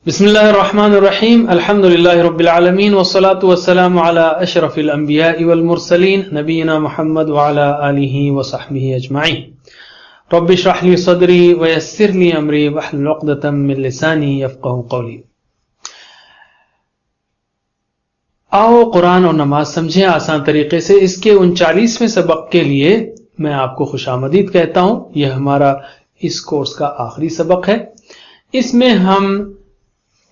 بسم اللہ الرحمن الرحیم الحمد للہ رب العالمین والصلاة والسلام علی اشرف الانبیاء والمرسلین نبینا محمد وعلی آلہ وصحبہ اجمعین رب اشرح لی صدری ویسر لی امری واحلل عقدۃ من لسانی یفقہوا قولی۔ آؤ قرآن اور نماز سمجھیں آسان طریقے سے۔ اس کے 39ویں سبق کے لیے میں آپ کو خوش آمدید کہتا ہوں۔ یہ ہمارا اس کورس کا آخری سبق ہے۔ اس میں ہم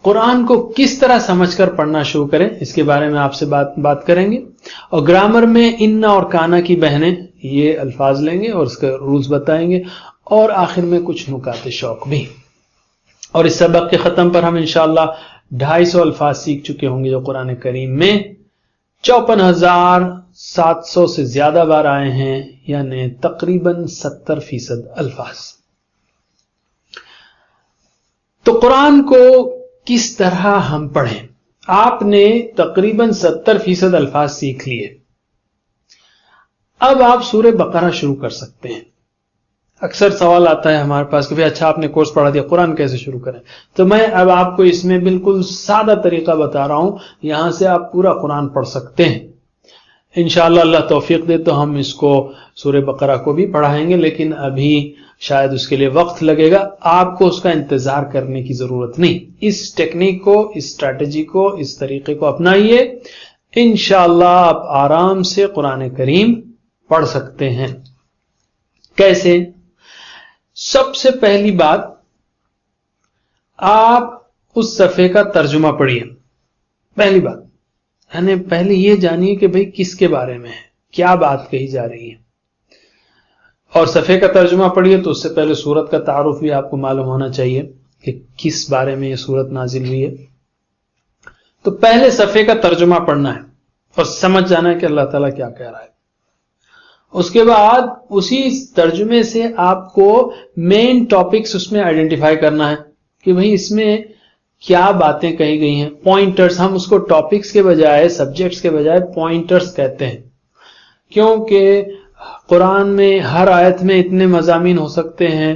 قرآن کو کس طرح سمجھ کر پڑھنا شروع کریں اس کے بارے میں آپ سے بات کریں گے، اور گرامر میں ان اور کانا کی بہنیں یہ الفاظ لیں گے اور اس کے رولز بتائیں گے، اور آخر میں کچھ نکات شوق بھی۔ اور اس سبق کے ختم پر ہم انشاءاللہ 250 الفاظ سیکھ چکے ہوں گے جو قرآن کریم میں 54,700 سے زیادہ بار آئے ہیں، یعنی تقریباً 70% الفاظ۔ تو قرآن کو کس طرح ہم پڑھیں؟ آپ نے تقریباً 70% الفاظ سیکھ لیے۔ اب آپ سورہ بقرہ شروع کر سکتے ہیں۔ اکثر سوال آتا ہے ہمارے پاس کہ اچھا آپ نے کورس پڑھا دیا، قرآن کیسے شروع کریں؟ تو میں اب آپ کو اس میں بالکل سادہ طریقہ بتا رہا ہوں، یہاں سے آپ پورا قرآن پڑھ سکتے ہیں۔ انشاءاللہ اللہ توفیق دے تو ہم اس کو سورہ بقرہ کو بھی پڑھائیں گے، لیکن ابھی شاید اس کے لیے وقت لگے گا۔ آپ کو اس کا انتظار کرنے کی ضرورت نہیں۔ اس ٹیکنیک کو، اس اسٹریٹجی کو، اس طریقے کو اپنائیے، انشاءاللہ آپ آرام سے قرآن کریم پڑھ سکتے ہیں۔ کیسے؟ سب سے پہلی بات، آپ اس صفحے کا ترجمہ پڑھیے۔ پہلی بات یعنی پہلے یہ جانیے کہ بھئی کس کے بارے میں ہے، کیا بات کہی جا رہی ہے، اور صفحے کا ترجمہ پڑھیے تو اس سے پہلے سورت کا تعارف بھی آپ کو معلوم ہونا چاہیے کہ کس بارے میں یہ سورت نازل ہوئی ہے۔ تو پہلے صفحے کا ترجمہ پڑھنا ہے اور سمجھ جانا ہے کہ اللہ تعالیٰ کیا کہہ رہا ہے۔ اس کے بعد اسی ترجمے سے آپ کو مین ٹاپکس اس میں آئیڈینٹیفائی کرنا ہے کہ بھئی اس میں کیا باتیں کہی گئی ہیں۔ پوائنٹرز، ہم اس کو ٹاپکس کے بجائے، سبجیکٹس کے بجائے پوائنٹرز کہتے ہیں، کیونکہ قرآن میں ہر آیت میں اتنے مضامین ہو سکتے ہیں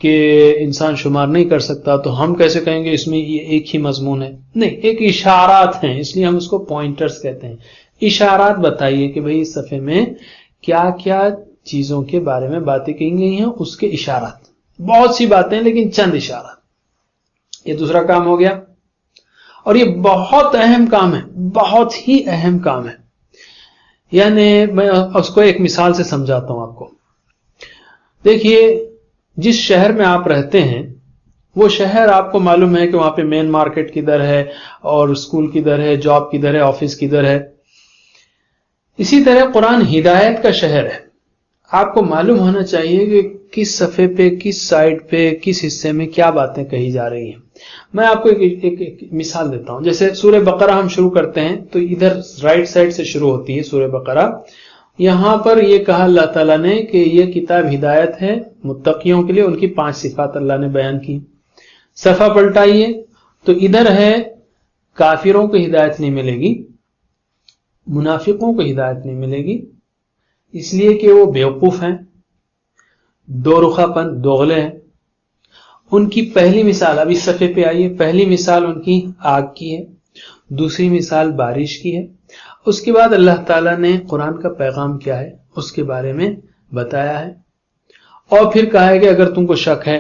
کہ انسان شمار نہیں کر سکتا، تو ہم کیسے کہیں گے اس میں یہ ایک ہی مضمون ہے؟ نہیں، ایک اشارات ہیں، اس لیے ہم اس کو پوائنٹرز کہتے ہیں۔ اشارات بتائیے کہ بھئی اس صفحے میں کیا کیا چیزوں کے بارے میں باتیں کہی گئی ہیں، اس کے اشارات۔ بہت سی باتیں لیکن چند اشارات۔ یہ دوسرا کام ہو گیا، اور یہ بہت اہم کام ہے، بہت ہی اہم کام ہے۔ یعنی میں اس کو ایک مثال سے سمجھاتا ہوں آپ کو۔ دیکھیے، جس شہر میں آپ رہتے ہیں وہ شہر آپ کو معلوم ہے کہ وہاں پہ مین مارکیٹ کدھر ہے، اور اسکول کدھر ہے، جاب کدھر ہے، آفس کدھر ہے۔ اسی طرح قرآن ہدایت کا شہر ہے۔ آپ کو معلوم ہونا چاہیے کہ کس صفحے پہ، کس سائڈ پہ، کس حصے میں کیا باتیں کہی جا رہی ہیں۔ میں آپ کو ایک مثال دیتا ہوں۔ جیسے سورہ بقرہ ہم شروع کرتے ہیں تو ادھر رائٹ سائڈ سے شروع ہوتی ہے سورہ بقرہ۔ یہاں پر یہ کہا اللہ تعالیٰ نے کہ یہ کتاب ہدایت ہے متقیوں کے لیے، ان کی 5 صفات اللہ نے بیان کی۔ صفحہ پلٹائیے تو ادھر ہے کافروں کو ہدایت نہیں ملے گی، منافقوں کو ہدایت نہیں ملے گی، اس لیے کہ وہ بیوقوف ہیں، دو رخا پن، دوغلے ہیں۔ ان کی پہلی مثال، اب اس صفحے پہ آئیے، پہلی مثال ان کی آگ کی ہے، دوسری مثال بارش کی ہے۔ اس کے بعد اللہ تعالیٰ نے قرآن کا پیغام کیا ہے اس کے بارے میں بتایا ہے، اور پھر کہا ہے کہ اگر تم کو شک ہے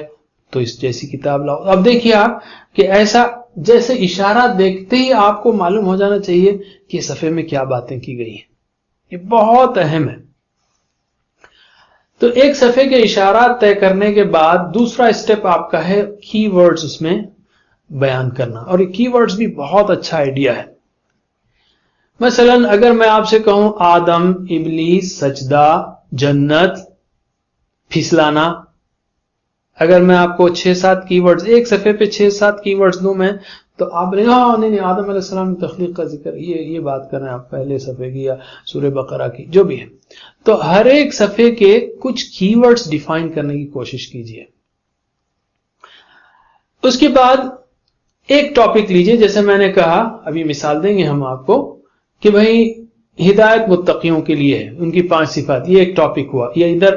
تو اس جیسی کتاب لاؤ۔ اب دیکھیے آپ کہ ایسا جیسے اشارات دیکھتے ہی آپ کو معلوم ہو جانا چاہیے کہ صفحے میں کیا باتیں کی گئی ہیں۔ یہ بہت اہم ہے۔ تو ایک صفحے کے اشارات طے کرنے کے بعد دوسرا اسٹیپ آپ کا ہے کی ورڈز اس میں بیان کرنا، اور یہ کی ورڈز بھی بہت اچھا آئیڈیا ہے۔ مثلا اگر میں آپ سے کہوں آدم، ابلیس، سجدہ، جنت، پھسلانا، اگر میں آپ کو 6-7 کی ورڈز ایک صفحے پہ 6-7 کی ورڈز دوں میں، تو آپ نہیں آدم علیہ السلام کی تخلیق کا ذکر، یہ بات کر رہے ہیں آپ پہلے صفحے کی یا سورہ بقرہ کی، جو بھی ہے۔ تو ہر ایک صفحے کے کچھ کی ورڈز ڈیفائن کرنے کی کوشش کیجیے۔ اس کے بعد ایک ٹاپک لیجئے، جیسے میں نے کہا، ابھی مثال دیں گے ہم آپ کو کہ بھئی ہدایت متقیوں کے لیے ہے، ان کی 5 صفات، یہ ایک ٹاپک ہوا۔ یا ادھر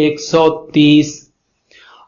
130,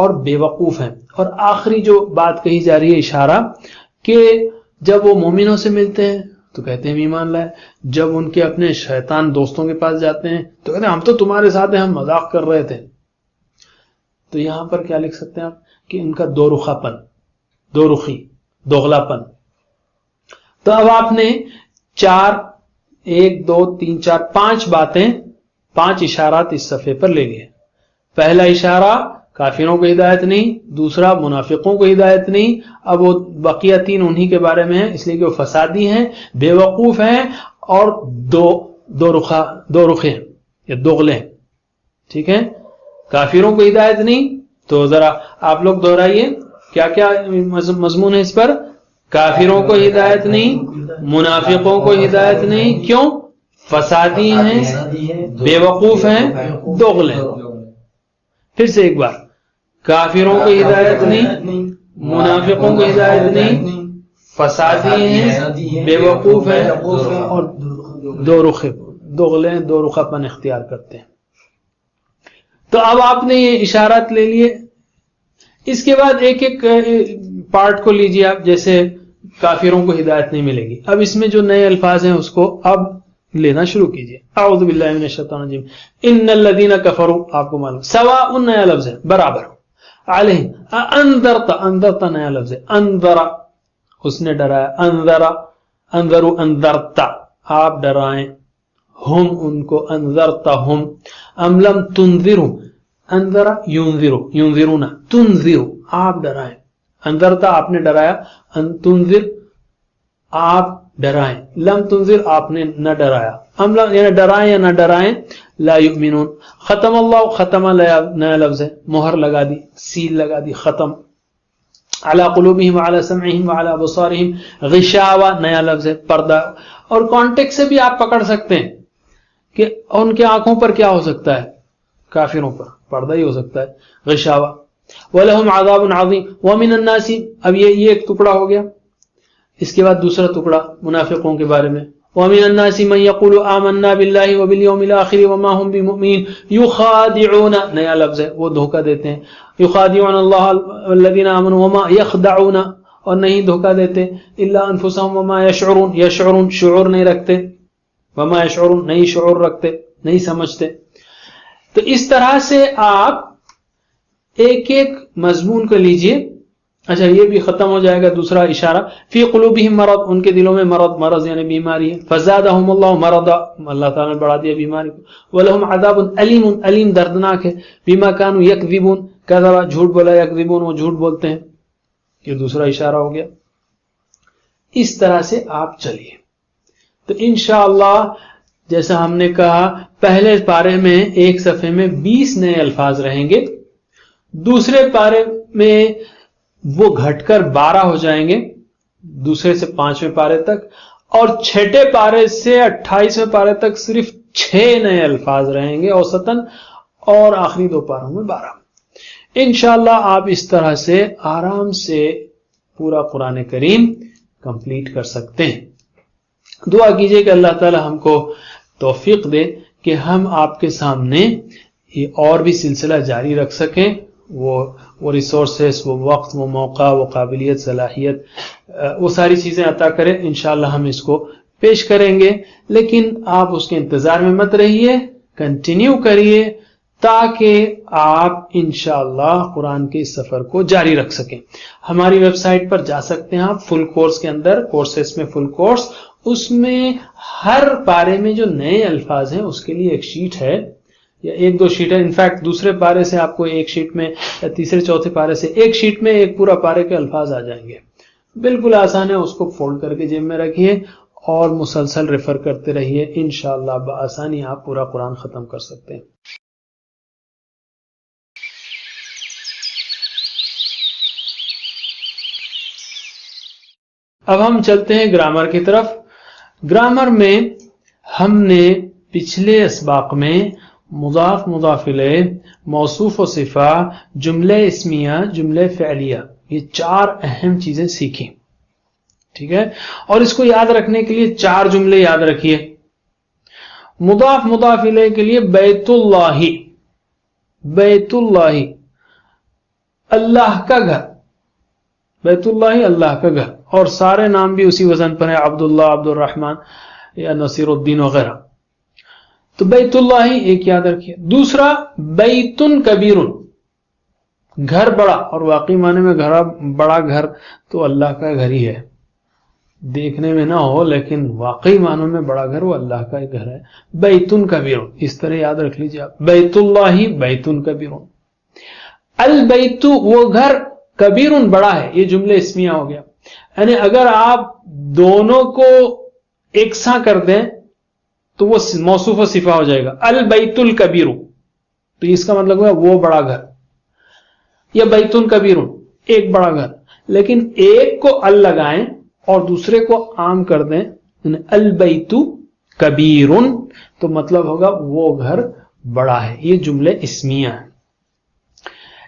اور بے وقوف ہیں. اور آخری جو بات کہی جا رہی ہے اشارہ کہ جب وہ مومنوں سے ملتے ہیں تو کہتے ہیں ایمان لائے، جب ان کے اپنے شیطان دوستوں کے پاس جاتے ہیں تو کہتے ہیں ہم تو تمہارے ساتھ ہیں، ہم مذاق کر رہے تھے. تو یہاں پر کیا لکھ سکتے ہیں آپ کہ ان کا دو رخا پن، دو رخی، دوغلا پن. تو اب آپ نے 1 2 3 4 5 باتیں، 5 اشارات اس صفحے پر لے لیے. پہلا اشارہ کافروں کو ہدایت نہیں، دوسرا منافقوں کو ہدایت نہیں. اب وہ بقیہ 3 انہی کے بارے میں ہیں، اس لیے کہ وہ فسادی ہیں، بے وقوف ہیں اور دو رخے ہیں یا دوغلے ہیں. ٹھیک ہے، کافروں کو ہدایت نہیں. تو ذرا آپ لوگ دہرائیے کیا کیا مضمون ہے اس پر. کافروں کو ہدایت نہیں، منافقوں کو ہدایت نہیں. کیوں؟ فسادی ہیں، بے وقوف ہیں، دوغلے ہیں. پھر سے ایک بار، کافروں کو ہدایت نہیں، منافقوں کو ہدایت نہیں، فسادی ہیں، بے وقوف ہیں اور دوغلے، دو رخا پن اختیار کرتے ہیں. تو اب آپ نے یہ اشارات لے لیے. اس کے بعد ایک ایک پارٹ کو لیجیے آپ. جیسے کافروں کو ہدایت نہیں ملے گی، اب اس میں جو نئے الفاظ ہیں اس کو اب لینا شروع کیجیے. اعوذ باللہ من الشیطان الرجیم. ان الذین کفروا، آپ کو معلوم سواء نیا لفظ ہے، برابر. علیہم انذرت، انذرت نیا لفظ ہے. انذر اس نے ڈرایا، انذر انذروا انذرت آپ ڈرائیں، ہم ان کو انذرتہم، ام لم تنذروا انذر ينذروا ينذرون تنذروا آپ ڈرائیں. انذرت آپ نے ڈرایا، ان تنذر آپ ڈرائیں، لم تنذر آپ نے نہ ڈرایا، ام لم یعنی ڈرائیں یا نہ ڈرائیں. لا یؤمنون، ختم اللہ، ختم نیا لفظ ہے، مہر لگا دی، سیل لگا دی، ختم. علی قلوبہم وعلی سمعہم وعلی ابصارہم غشاوہ نیا لفظ ہے، پردہ. اور کانٹیکٹ سے بھی آپ پکڑ سکتے ہیں کہ ان کے آنکھوں پر کیا ہو سکتا ہے، کافروں پر پردہ ہی ہو سکتا ہے، غشاوہ. وَلَهُمْ عَذَابٌ عَظِيمٌ وَمِنَ النَّاسِ. اب یہ ایک ٹکڑا ہو گیا. اس کے بعد دوسرا ٹکڑا منافقوں کے بارے میں. وَمِنَ النَّاسِ مَن يَقُولُ آمَنَّا بِاللَّهِ وَبِالْيَوْمِ الْآخِرِ وَمَا هُمْ بِمُؤْمِنِينَ يُخَادِعُونَ نیا لفظ ہے، وہ دھوکہ دیتے ہیں. يُخَادِعُونَ اللَّهَ وَالَّذِينَ آمَنُوا وَمَا يَخْدَعُونَ اور نہیں دھوکہ دیتے إِلَّا أَنفُسَهُمْ وَمَا يَشْعُرُونَ يَشْعُرُونَ شعور نہیں رکھتے، وَمَا يَشْعُرُونَ نہیں شعور رکھتے، نہیں سمجھتے. تو اس طرح سے آپ ایک ایک مضمون کو لیجئے. اچھا یہ بھی ختم ہو جائے گا. دوسرا اشارہ فی قلوبہم مرض، ان کے دلوں میں مرض یعنی بیماری ہے. فزادہم اللہ مرضا، اللہ تعالیٰ نے بڑھا دیا بیماری کو. ولہم عذاب علیم، علیم دردناک ہے. بما کانوا یکذبون، کذب جھوٹ بولا، یکذبون وہ جھوٹ بولتے ہیں. یہ دوسرا اشارہ ہو گیا. اس طرح سے آپ چلیے. تو انشاءاللہ جیسا ہم نے کہا پہلے پارے میں ایک صفحے میں 20 نئے الفاظ رہیں گے، دوسرے پارے میں وہ گھٹ کر 12 ہو جائیں گے، دوسرے سے 5ویں پارے تک، اور چھٹے پارے سے 28ویں پارے تک صرف 6 نئے الفاظ رہیں گے اوسطاً، اور آخری 2 پاروں میں 12. انشاءاللہ آپ اس طرح سے آرام سے پورا قرآن کریم کمپلیٹ کر سکتے ہیں. دعا کیجئے کہ اللہ تعالی ہم کو توفیق دے کہ ہم آپ کے سامنے یہ اور بھی سلسلہ جاری رکھ سکیں. وہ ریسورسز، وہ وقت، وہ موقع، وہ قابلیت، صلاحیت، وہ ساری چیزیں عطا کریں. انشاءاللہ ہم اس کو پیش کریں گے، لیکن آپ اس کے انتظار میں مت رہیے، کنٹینیو کریے تاکہ آپ انشاءاللہ قرآن کے اس سفر کو جاری رکھ سکیں. ہماری ویب سائٹ پر جا سکتے ہیں آپ. فل کورس کے اندر، کورسز میں فل کورس، اس میں ہر پارے میں جو نئے الفاظ ہیں اس کے لیے ایک شیٹ ہے یا 1-2 شیٹ ہے. انفیکٹ دوسرے پارے سے آپ کو ایک شیٹ میں یا تیسرے چوتھے پارے سے ایک شیٹ میں ایک پورا پارے کے الفاظ آ جائیں گے. بالکل آسان ہے. اس کو فولڈ کر کے جیب میں رکھیے اور مسلسل ریفر کرتے رہیے. انشاءاللہ بآسانی آپ پورا قرآن ختم کر سکتے ہیں. اب ہم چلتے ہیں گرامر کی طرف. گرامر میں ہم نے پچھلے اسباق میں مضاف، مضاف الیہ، موصوف و صفہ، جملہ اسمیہ، جملہ فعلیہ، یہ 4 اہم چیزیں سیکھی. ٹھیک ہے، اور اس کو یاد رکھنے کے لیے 4 جملے یاد رکھیے. مضاف، مضاف الیہ کے لیے بیت اللہ، بیت اللہ. اللہ کا گھر، بیت اللہ اللہ کا گھر، اور سارے نام بھی اسی وزن پر ہیں، عبداللہ، عبد الرحمن یا نصیر الدین وغیرہ. تو بیت اللہ ایک یاد رکھیے. دوسرا بیت کبیر، گھر بڑا، اور واقعی معنی میں گھر بڑا گھر تو اللہ کا گھر ہی ہے، دیکھنے میں نہ ہو لیکن واقعی معنوں میں بڑا گھر وہ اللہ کا گھر ہے. بیت کبیر، اس طرح یاد رکھ لیجیے آپ، بیت اللہ بیت کبیر. البیت وہ گھر، کبیر بڑا ہے، یہ جملے اسمیہ ہو گیا. یعنی اگر آپ دونوں کو یکساں کر دیں تو وہ موصوف و صفہ ہو جائے گا. البیت الکبیر، تو اس کا مطلب ہے وہ بڑا گھر، یا بیت کبیر ایک بڑا گھر. لیکن ایک کو ال لگائیں اور دوسرے کو عام کر دیں، البیت کبیر، تو مطلب ہوگا وہ گھر بڑا ہے. یہ جملے اسمیہ ہیں.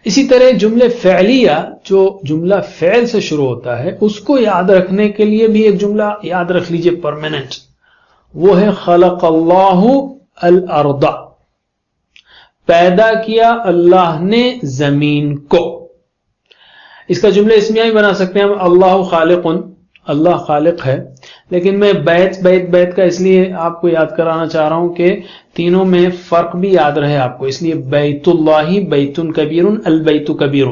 اسی طرح جملے فعلیہ، جو جملہ فعل سے شروع ہوتا ہے، اس کو یاد رکھنے کے لیے بھی ایک جملہ یاد رکھ لیجئے پرماننٹ، وہ ہے خلق اللہ الارض، پیدا کیا اللہ نے زمین کو. اس کا جملہ اسمیہ بھی بنا سکتے ہیں ہم، اللہ خالق، اللہ خالق ہے. لیکن میں بیت کا اس لیے آپ کو یاد کرانا چاہ رہا ہوں کہ تینوں میں فرق بھی یاد رہے آپ کو، اس لیے بیت اللہ بیت کبیر البیت کبیر،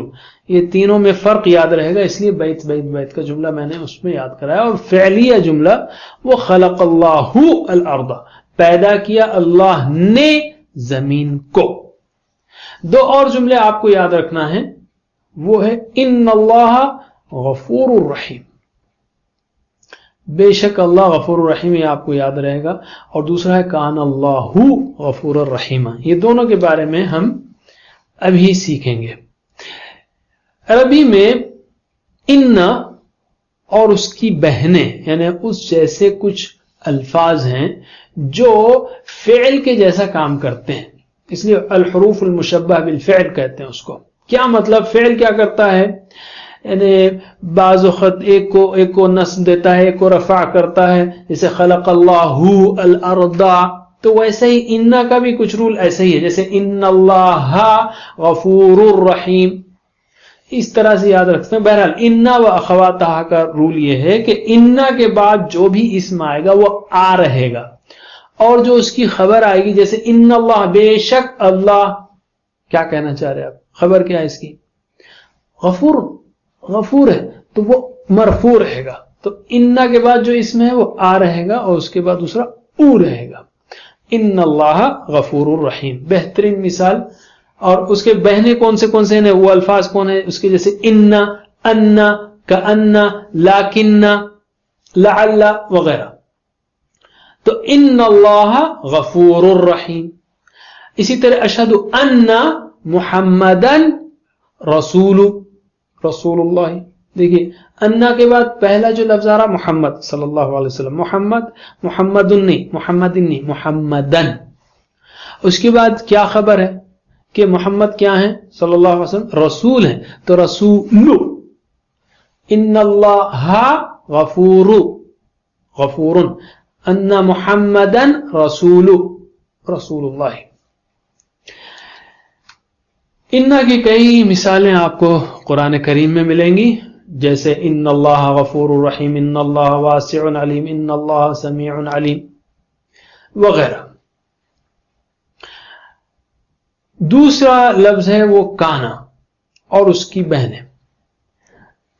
یہ تینوں میں فرق یاد رہے گا، اس لیے بیت کا جملہ میں نے اس میں یاد کرایا. اور فعلیہ جملہ وہ خلق اللہ الارض، پیدا کیا اللہ نے زمین کو. دو اور جملے آپ کو یاد رکھنا ہے، وہ ہے ان اللہ غفور الرحیم، بے شک اللہ غفور الرحیم، یہ آپ کو یاد رہے گا. اور دوسرا ہے کان اللہ غفور الرحیم. یہ دونوں کے بارے میں ہم ابھی سیکھیں گے. عربی میں ان اور اس کی بہنیں، یعنی اس جیسے کچھ الفاظ ہیں جو فعل کے جیسا کام کرتے ہیں، اس لیے الحروف المشبہ بالفعل کہتے ہیں اس کو. کیا مطلب؟ فعل کیا کرتا ہے، یعنی بعض وقت ایک کو نصب دیتا ہے، ایک کو رفع کرتا ہے، جیسے خلق اللہ الارض. تو ویسے ہی ان کا بھی کچھ رول ایسے ہی ہے، جیسے ان اللہ غفور الرحیم، اس طرح سے یاد رکھتے ہیں. بہرحال ان و اخواتہا کا رول یہ ہے کہ ان کے بعد جو بھی اسم آئے گا وہ آ رہے گا، اور جو اس کی خبر آئے گی، جیسے ان اللہ بے شک اللہ، کیا کہنا چاہ رہے آپ؟ خبر کیا ہے اس کی؟ غفور ہے، تو وہ مرفوع رہے گا. تو ان کے بعد جو اسم ہے وہ آ رہے گا، اور اس کے بعد دوسرا او رہے گا. ان اللہ غفور الرحیم، بہترین مثال. اور اس کے بہنے کون سے ہیں، وہ الفاظ کون ہیں اس کے، جیسے ان، کأن، لیکن، لعل وغیرہ. تو ان اللہ غفور الرحیم. اسی طرح اشہد ان محمدن رسول اللہ. دیکھیے انا کے بعد پہلا جو لفظ آ رہا محمد صلی اللہ علیہ وسلم، محمدن. اس کے بعد کیا خبر ہے کہ محمد کیا ہیں صلی اللہ علیہ وسلم؟ رسول ہیں، تو رسول. ان اللہ غفور ان محمدن رسول اللہ. ان کی کئی مثالیں آپ کو قرآن کریم میں ملیں گی، جیسے ان اللہ غفور الرحیم، ان اللہ واسع علیم، ان اللہ سمیع علیم وغیرہ. دوسرا لفظ ہے وہ کانا اور اس کی بہنیں.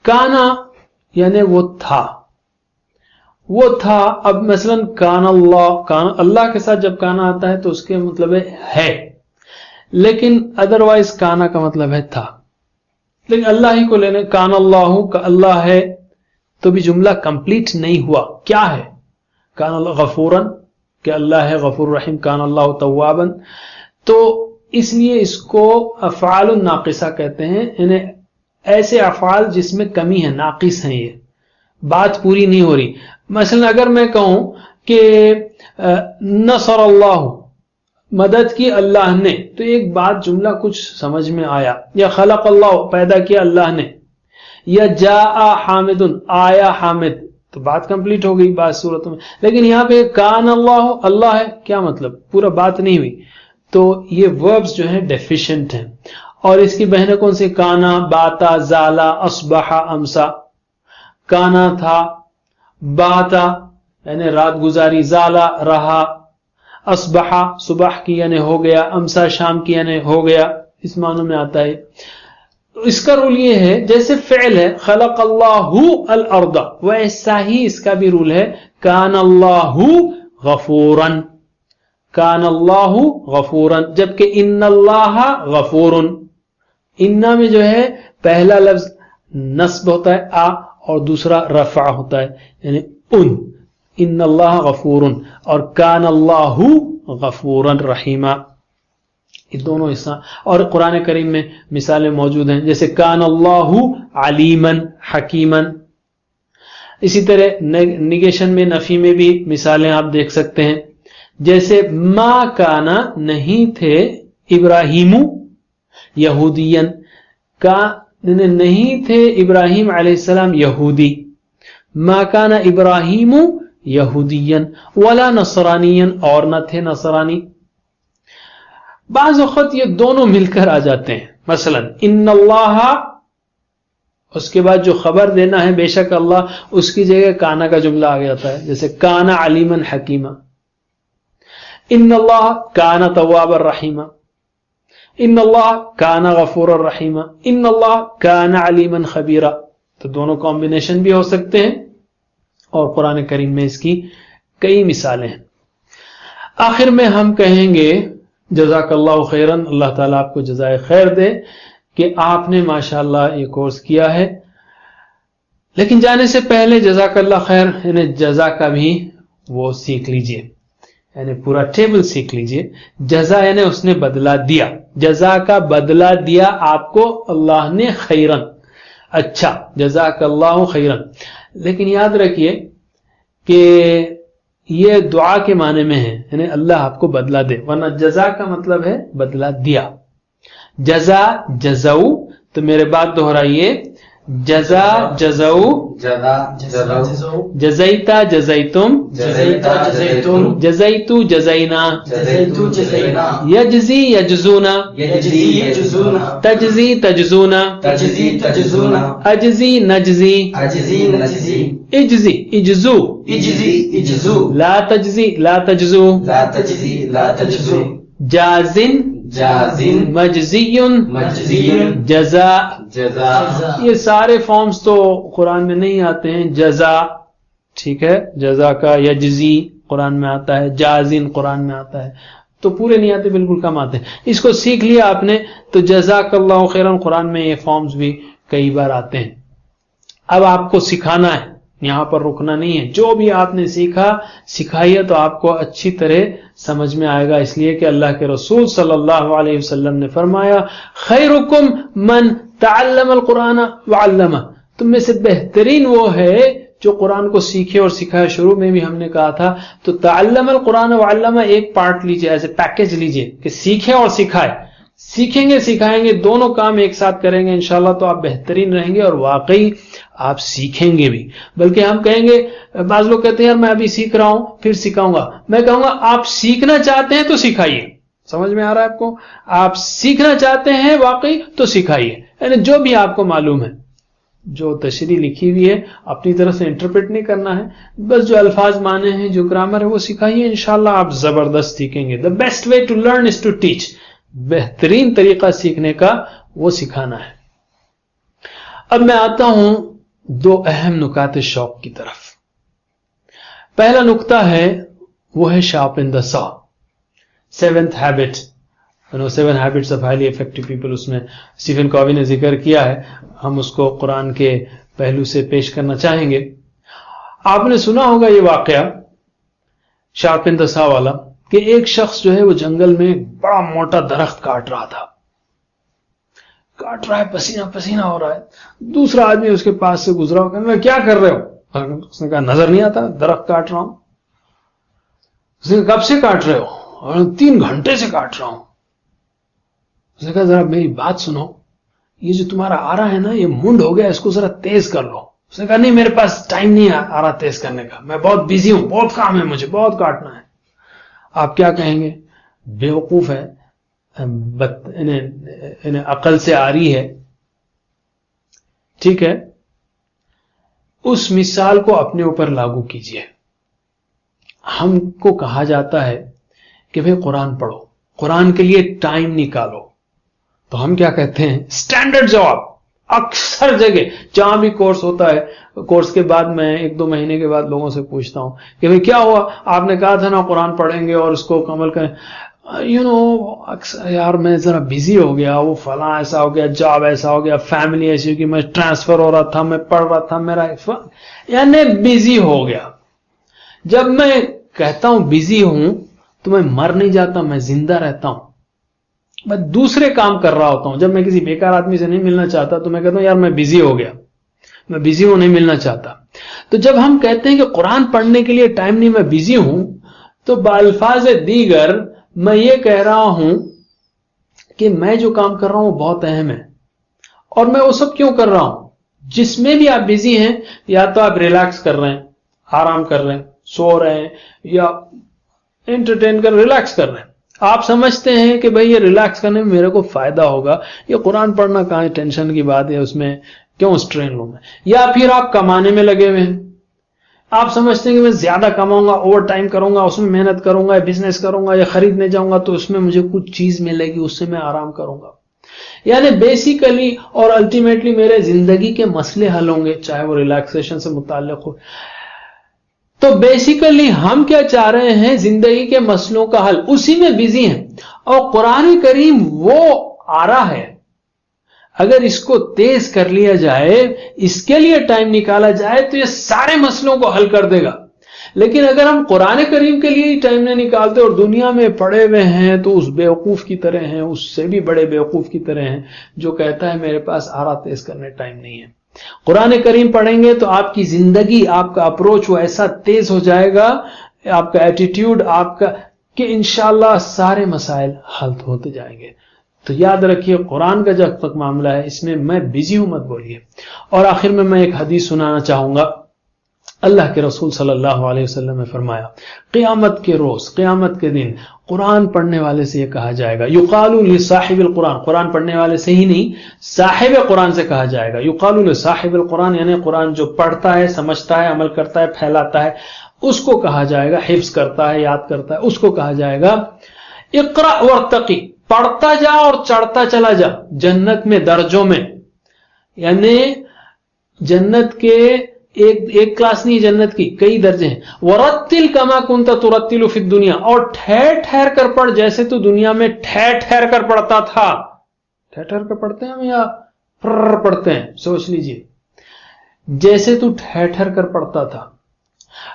کانا یعنی وہ تھا. اب مثلا کان اللہ کے ساتھ جب کانا آتا ہے تو اس کے مطلب ہے، لیکن ادروائز کانا کا مطلب ہے تھا. لیکن اللہ ہی کو لینے، کان اللہ کا اللہ ہے تو بھی جملہ کمپلیٹ نہیں ہوا. کیا ہے؟ کان اللہ غفورن، کہ اللہ ہے غفور رحیم. کان اللہ توابن، تو اس لیے اس کو افعال الناقصہ کہتے ہیں، یعنی ایسے افعال جس میں کمی ہے، ناقص ہیں، یہ بات پوری نہیں ہو رہی. مثلا اگر میں کہوں کہ نصر اللہ، مدد کی اللہ نے، تو ایک بات جملہ کچھ سمجھ میں آیا. یا خلق اللہ، پیدا کیا اللہ نے. یا جاء حامد، آیا حامد، تو بات کمپلیٹ ہو گئی بعض صورتوں میں. لیکن یہاں پہ کان اللہ ہے، کیا مطلب؟ پورا بات نہیں ہوئی. تو یہ وربز جو ہیں ڈیفیشنٹ ہیں. اور اس کی بہنیں کون سی؟ کانا، باتا، زالا، اصبح، امسا. کانا تھا، باتا یعنی رات گزاری، زالا رہا، اصبح صبح کی یعنی ہو گیا، امسا شام کی یعنی ہو گیا، اس معنوں میں آتا ہے. اس کا رول یہ ہے جیسے فعل ہے خلق اللہ الارض، ویسا ہی اس کا بھی رول ہے کان اللہ غفورا. کان اللہ غفورا، جبکہ ان اللہ غفور، انا میں جو ہے پہلا لفظ نصب ہوتا ہے آ اور دوسرا رفع ہوتا ہے یعنی ان اللہ غفور، اور کان اللہ غفورا رحیما. یہ دونوں حصہ. اور قرآن کریم میں مثالیں موجود ہیں جیسے کان اللہ علیما حکیما. اسی طرح نگیشن میں، نفی میں بھی مثالیں آپ دیکھ سکتے ہیں، جیسے ما کانا نہیں تھے ابراہیم یہودین، نہیں تھے ابراہیم علیہ السلام یہودی. ما کانا ابراہیم یہودین ولا نصرانین، اور نہ تھے نصرانی. بعض وقت یہ دونوں مل کر آ جاتے ہیں. مثلا ان اللہ، اس کے بعد جو خبر دینا ہے بے شک اللہ، اس کی جگہ کانا کا جملہ آ جاتا ہے، جیسے کانا علیما حکیما. ان اللہ کانا توابا رحیما، ان اللہ کانا غفورا رحیما، ان اللہ کانا علیما خبیرا. تو دونوں کمبینیشن بھی ہو سکتے ہیں، اور قرآن کریم میں اس کی کئی مثالیں ہیں. آخر میں ہم کہیں گے جزاک اللہ خیرن، اللہ تعالیٰ آپ کو جزائے خیر دے کہ آپ نے ماشاءاللہ یہ کورس کیا ہے. لیکن جانے سے پہلے جزاک اللہ خیر یعنی جزا کا بھی وہ سیکھ لیجئے، یعنی پورا ٹیبل سیکھ لیجئے. جزا یعنی اس نے بدلہ دیا، جزا کا بدلہ دیا آپ کو اللہ نے خیرن. اچھا، جزاک اللہ خیرن. لیکن یاد رکھیے کہ یہ دعا کے معنی میں ہے، یعنی اللہ آپ کو بدلہ دے، ورنہ جزا کا مطلب ہے بدلہ دیا. جزا جزو، تو میرے بات دہرائیے، جزا جزو، جزیتا جزیتم، جزیتو جزینا، یجزی یجزونا، تجزی تجزونا، اجزی نجزی، اجزی اجزو، لا تجزی لا تجزو، جازن مجزی، جزا. یہ سارے فارمز تو قرآن میں نہیں آتے ہیں. جزا ٹھیک ہے، جزا کا یجزی قرآن میں آتا ہے، جازن قرآن میں آتا ہے، تو پورے نہیں آتے، بالکل کم آتے ہیں. اس کو سیکھ لیا آپ نے تو جزاک اللہ خیرن قرآن میں یہ فارمز بھی کئی بار آتے ہیں. اب آپ کو سکھانا ہے، یہاں پر رکنا نہیں ہے. جو بھی آپ نے سیکھا سکھائیے تو آپ کو اچھی طرح سمجھ میں آئے گا، اس لیے کہ اللہ کے رسول صلی اللہ علیہ وسلم نے فرمایا خیرکم من تعلم القرآن وعلمہ، تم میں سے بہترین وہ ہے جو قرآن کو سیکھے اور سکھائے. شروع میں بھی ہم نے کہا تھا، تو تعلم القرآن وعلمہ ایک پارٹ لیجئے، ایز اے پیکج لیجئے کہ سیکھے اور سکھائے. سیکھیں گے سکھائیں گے، دونوں کام ایک ساتھ کریں گے انشاءاللہ تو آپ بہترین رہیں گے، اور واقعی آپ سیکھیں گے بھی. بلکہ ہم کہیں گے، بعض لوگ کہتے ہیں یار میں ابھی سیکھ رہا ہوں پھر سکھاؤں گا. میں کہوں گا آپ سیکھنا چاہتے ہیں تو سکھائیے. سمجھ میں آ رہا ہے آپ کو؟ آپ سیکھنا چاہتے ہیں واقعی تو سکھائیے، یعنی جو بھی آپ کو معلوم ہے، جو تشریح لکھی ہوئی ہے اپنی طرف سے انٹرپریٹ نہیں کرنا ہے، بس جو الفاظ مانے ہیں، جو گرامر ہے وہ سکھائیے. انشاءاللہ آپ زبردست سیکھیں گے. The best way to learn is to teach. بہترین طریقہ سیکھنے کا وہ سکھانا ہے. اب میں آتا ہوں دو اہم نکات شوق کی طرف. پہلا نکتہ ہے وہ ہے sharpen the saw. 7th habit, 7 habits of highly effective people، اس میں اسٹیفن کووی نے ذکر کیا ہے. ہم اس کو قرآن کے پہلو سے پیش کرنا چاہیں گے. آپ نے سنا ہوگا یہ واقعہ sharpen the saw والا، کہ ایک شخص جو ہے وہ جنگل میں بڑا موٹا درخت کاٹ رہا ہے، پسینہ پسینہ ہو رہا ہے. دوسرا آدمی اس کے پاس سے گزرا، میں کیا کر رہے ہو؟ اس نے کہا نظر نہیں آتا درخت کاٹ رہا ہوں. اس نے کہا کب سے کاٹ رہے ہو؟ اور 3 گھنٹے سے کاٹ رہا ہوں. اس نے کہا ذرا میری بات سنو، یہ جو تمہارا آ رہا ہے نا یہ منڈ ہو گیا، اس کو ذرا تیز کر لو. اس نے کہا نہیں میرے پاس ٹائم نہیں آ رہا تیز کرنے کا، میں بہت بزی ہوں، بہت کام ہے مجھے، بہت کاٹنا ہے. آپ کیا کہیں گے؟ بیوقوف ہے، انہیں عقل سے آ رہی ہے، ٹھیک ہے، اس مثال کو اپنے اوپر لاگو کیجئے۔ ہم کو کہا جاتا ہے کہ بھئی قرآن پڑھو، قرآن کے لیے ٹائم نکالو، تو ہم کیا کہتے ہیں؟ سٹینڈرڈ جواب اکثر جگہ جہاں بھی کورس ہوتا ہے، کورس کے بعد میں 1-2 مہینے کے بعد لوگوں سے پوچھتا ہوں کہ بھئی کیا ہوا، آپ نے کہا تھا نا قرآن پڑھیں گے اور اس کو عمل کریں، یار میں ذرا بزی ہو گیا، وہ فلاں ایسا ہو گیا، جاب ایسا ہو گیا، فیملی ایسی ہو کہ میں ٹرانسفر ہو رہا تھا، میں پڑھ رہا تھا، میرا یعنی بزی ہو گیا۔ جب میں کہتا ہوں بزی ہوں تو میں مر نہیں جاتا، میں زندہ رہتا ہوں، میں دوسرے کام کر رہا ہوتا ہوں۔ جب میں کسی بیکار آدمی سے نہیں ملنا چاہتا تو میں کہتا ہوں یار میں بزی ہو گیا، میں بزی ہوں، نہیں ملنا چاہتا۔ تو جب ہم کہتے ہیں کہ قرآن پڑھنے کے لیے ٹائم نہیں، میں بزی ہوں، تو بالفاظ دیگر میں یہ کہہ رہا ہوں کہ میں جو کام کر رہا ہوں وہ بہت اہم ہے، اور میں وہ سب کیوں کر رہا ہوں؟ جس میں بھی آپ بزی ہیں، یا تو آپ ریلیکس کر رہے ہیں، آرام کر رہے ہیں، سو رہے ہیں، یا انٹرٹین کر ریلیکس کر رہے ہیں، آپ سمجھتے ہیں کہ بھئی یہ ریلیکس کرنے میں میرے کو فائدہ ہوگا، یہ قرآن پڑھنا کہاں ٹینشن کی بات ہے، اس میں کیوں اسٹرین لوں میں؟ یا پھر آپ کمانے میں لگے ہوئے ہیں، آپ سمجھتے ہیں کہ میں زیادہ کماؤں گا، اوور ٹائم کروں گا، اس میں محنت کروں گا، یا بزنس کروں گا، یا خریدنے جاؤں گا تو اس میں مجھے کچھ چیز ملے گی، اس سے میں آرام کروں گا۔ یعنی بیسیکلی اور الٹیمیٹلی میرے زندگی کے مسئلے حل ہوں گے، چاہے وہ ریلیکسیشن سے متعلق ہو۔ تو بیسیکلی ہم کیا چاہ رہے ہیں؟ زندگی کے مسئلوں کا حل، اسی میں بزی ہیں، اور قرآن کریم وہ آ رہا ہے، اگر اس کو تیز کر لیا جائے، اس کے لیے ٹائم نکالا جائے تو یہ سارے مسئلوں کو حل کر دے گا۔ لیکن اگر ہم قرآن کریم کے لیے ہی ٹائم نہیں نکالتے اور دنیا میں پڑے ہوئے ہیں تو اس بیوقوف کی طرح ہیں، اس سے بھی بڑے بیوقوف کی طرح ہیں جو کہتا ہے میرے پاس آرا تیز کرنے ٹائم نہیں ہے۔ قرآن کریم پڑھیں گے تو آپ کی زندگی، آپ کا اپروچ وہ ایسا تیز ہو جائے گا، آپ کا ایٹیٹیوڈ، آپ کا، کہ انشاءاللہ سارے مسائل حل ہوتے جائیں گے۔ تو یاد رکھیے قرآن کا جب تک معاملہ ہے اس میں بزی ہوں مت بولیے۔ اور آخر میں ایک حدیث سنانا چاہوں گا۔ اللہ کے رسول صلی اللہ علیہ وسلم نے فرمایا، قیامت کے روز، قیامت کے دن قرآن پڑھنے والے سے یہ کہا جائے گا، یقال لصاحب القرآن، قرآن پڑھنے والے سے ہی نہیں، صاحب قرآن سے کہا جائے گا، یقال لصاحب القرآن، یعنی قرآن جو پڑھتا ہے، سمجھتا ہے، عمل کرتا ہے، پھیلاتا ہے، اس کو کہا جائے گا، حفظ کرتا ہے، یاد کرتا ہے، اس کو کہا جائے گا، اقرأ وارتقی، پڑھتا جا اور چڑھتا چلا جا جنت میں درجوں میں۔ یعنی جنت کے ایک کلاس نہیں، جنت کی کئی درجے ہیں۔ ورتل کما کنت ترتل فی الدنیا، اور ٹھہر ٹھہر کر پڑھ جیسے تو دنیا میں ٹھہر ٹھہر کر پڑھتا تھا۔ ٹھہر ٹھہر کر پڑھتے ہیں ہم یا پڑھتے ہیں؟ سوچ لیجئے، جیسے تو ٹھہر ٹھہر کر پڑھتا تھا۔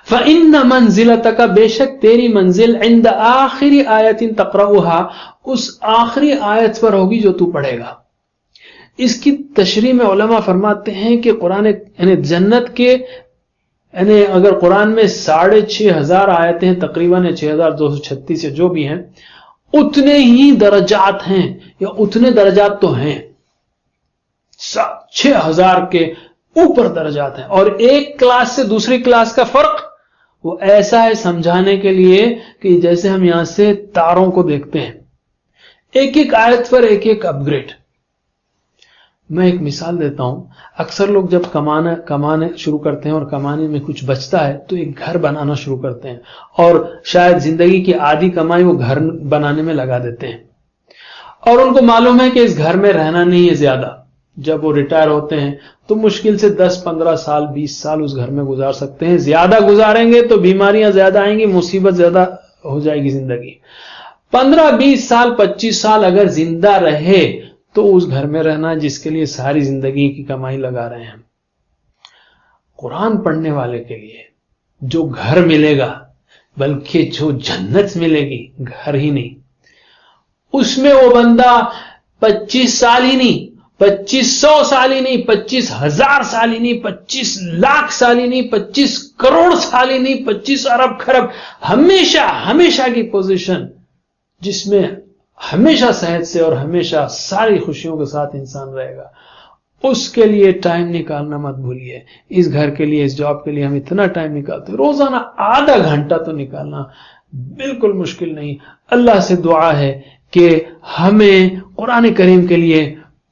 فَإِنَّ مَنزِلَتَكَ، بے شک تیری منزل، عند آخری آیت تقرأها، اس آخری آیت پر ہوگی جو تو پڑھے گا۔ اس کی تشریح میں علماء فرماتے ہیں کہ قرآن، یعنی جنت کے، یعنی اگر قرآن میں 6,500 آیتیں ہیں تقریباً، 6,236 جو بھی ہیں، اتنے ہی درجات ہیں، یا اتنے درجات تو ہیں، 6,000 کے اوپر درجات ہیں۔ اور ایک کلاس سے دوسری کلاس کا فرق وہ ایسا ہے سمجھانے کے لیے کہ جیسے ہم یہاں سے تاروں کو دیکھتے ہیں، ایک ایک آیت پر ایک ایک اپ گریڈ۔ میں ایک مثال دیتا ہوں، اکثر لوگ جب کمانے شروع کرتے ہیں اور کمانے میں کچھ بچتا ہے تو ایک گھر بنانا شروع کرتے ہیں، اور شاید زندگی کی آدھی کمائی وہ گھر بنانے میں لگا دیتے ہیں، اور ان کو معلوم ہے کہ اس گھر میں رہنا نہیں ہے زیادہ۔ جب وہ ریٹائر ہوتے ہیں تو مشکل سے 10-15 سال 20 سال اس گھر میں گزار سکتے ہیں، زیادہ گزاریں گے تو بیماریاں زیادہ آئیں گی، مصیبت زیادہ ہو جائے گی زندگی۔ 15-20 سال 25 سال اگر زندہ رہے تو اس گھر میں رہنا جس کے لیے ساری زندگی کی کمائی لگا رہے ہیں۔ قرآن پڑھنے والے کے لیے جو گھر ملے گا، بلکہ جو جنت ملے گی، گھر ہی نہیں، اس میں وہ بندہ 25 سال ہی نہیں، 2500 سال ہی نہیں، 25,000 سال ہی نہیں، 25 لاکھ سال ہی نہیں، 25 کروڑ سال ہی نہیں، 25 ارب خرب، ہمیشہ کی پوزیشن جس میں ہمیشہ صحت سے اور ہمیشہ ساری خوشیوں کے ساتھ انسان رہے گا، اس کے لیے ٹائم نکالنا مت بھولیے۔ اس گھر کے لیے، اس جاب کے لیے ہم اتنا ٹائم نکالتے ہیں، روزانہ آدھا گھنٹہ تو نکالنا بالکل مشکل نہیں۔ اللہ سے دعا ہے کہ ہمیں قرآن کریم کے لیے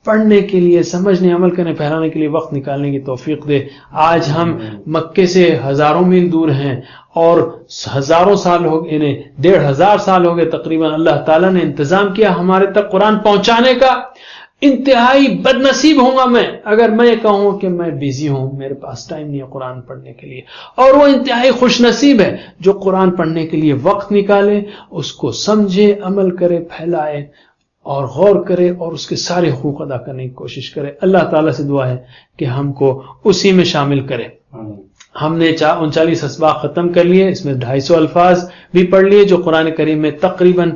پڑھنے کے لیے، سمجھنے، عمل کرنے، پھیلانے کے لیے وقت نکالنے کی توفیق دے۔ آج ہم مکے سے ہزاروں میل دور ہیں اور ہزاروں سال ہو گئے، 1500 سال ہو گئے تقریباً، اللہ تعالیٰ نے انتظام کیا ہمارے تک قرآن پہنچانے کا۔ انتہائی بد نصیب ہوں گا میں اگر میں کہوں کہ میں بیزی ہوں، میرے پاس ٹائم نہیں ہے قرآن پڑھنے کے لیے، اور وہ انتہائی خوش نصیب ہے جو قرآن پڑھنے کے لیے وقت نکالے، اس کو سمجھے، عمل کرے، پھیلائے اور غور کرے اور اس کے سارے حقوق ادا کرنے کی کوشش کرے۔ اللہ تعالیٰ سے دعا ہے کہ ہم کو اسی میں شامل کرے۔ ہم نے 39 اسباق ختم کر لیے، اس میں 250 الفاظ بھی پڑھ لیے جو قرآن کریم میں تقریباً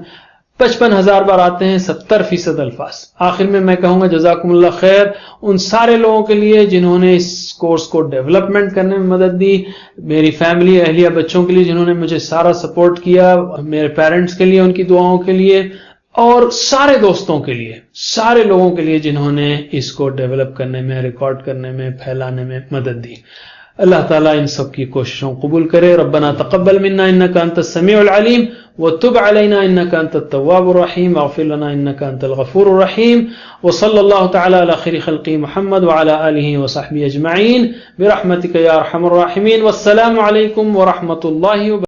55,000 بار آتے ہیں، 70% الفاظ۔ آخر میں میں کہوں گا جزاکم اللہ خیر ان سارے لوگوں کے لیے جنہوں نے اس کورس کو ڈیولپمنٹ کرنے میں مدد دی، میری فیملی، اہلیہ، بچوں کے لیے جنہوں نے مجھے سارا سپورٹ کیا، میرے پیرنٹس کے لیے ان کی دعاؤں کے لیے، اور سارے دوستوں کے لیے، سارے لوگوں کے لیے جنہوں نے اس کو ڈیولپ کرنے میں، ریکارڈ کرنے میں، پھیلانے میں مدد دی۔ اللہ تعالیٰ ان سب کی کوششوں قبول کرے۔ ربنا تقبل منا انك انت السميع العليم وتب علينا انك انت التواب الرحيم واغفر لنا انك انت الغفور الرحيم وصلى الله تعالى على خير خلقه محمد وعلى اله وصحبه اجمعين برحمتك يا ارحم الراحمين والسلام عليكم ورحمة الله وبركاته۔